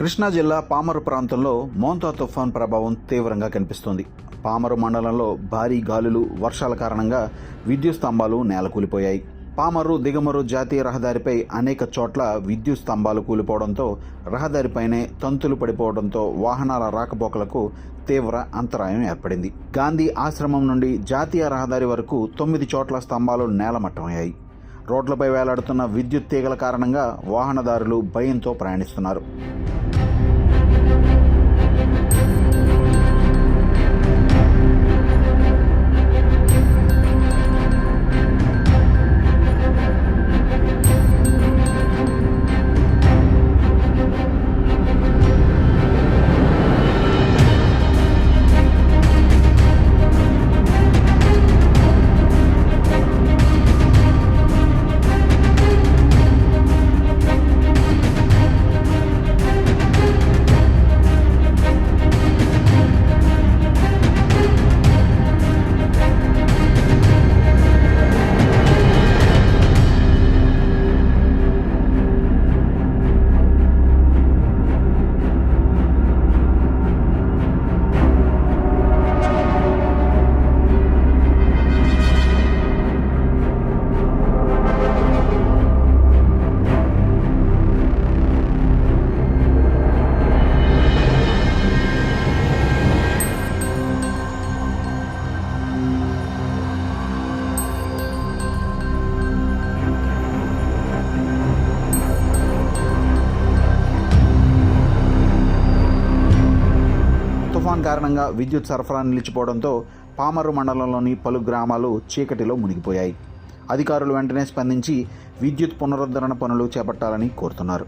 కృష్ణా జిల్లా పామరు ప్రాంతంలో మోంతా తుఫాన్ ప్రభావం తీవ్రంగా కనిపిస్తోంది. పామరు మండలంలో భారీ గాలులు, వర్షాల కారణంగా విద్యుత్ స్తంభాలు నేలకూలిపోయాయి. పామరు దిగమరు జాతీయ రహదారిపై అనేక చోట్ల విద్యుత్ స్తంభాలు కూలిపోవడంతో రహదారిపైనే తంతులు పడిపోవడంతో వాహనాల రాకపోకలకు తీవ్ర అంతరాయం ఏర్పడింది. గాంధీ ఆశ్రమం నుండి జాతీయ రహదారి వరకు 9 చోట్ల స్తంభాలు నేలమట్టమయ్యాయి. రోడ్లపై వేలాడుతున్న విద్యుత్ తీగల కారణంగా వాహనదారులు భయంతో ప్రయాణిస్తున్నారు. తుఫాన్ కారణంగా విద్యుత్ సరఫరా నిలిచిపోవడంతో పామరు మండలంలోని పలు గ్రామాలు చీకటిలో మునిగిపోయాయి. అధికారులు వెంటనే స్పందించి విద్యుత్ పునరుద్ధరణ పనులు చేపట్టాలని కోరుతున్నారు.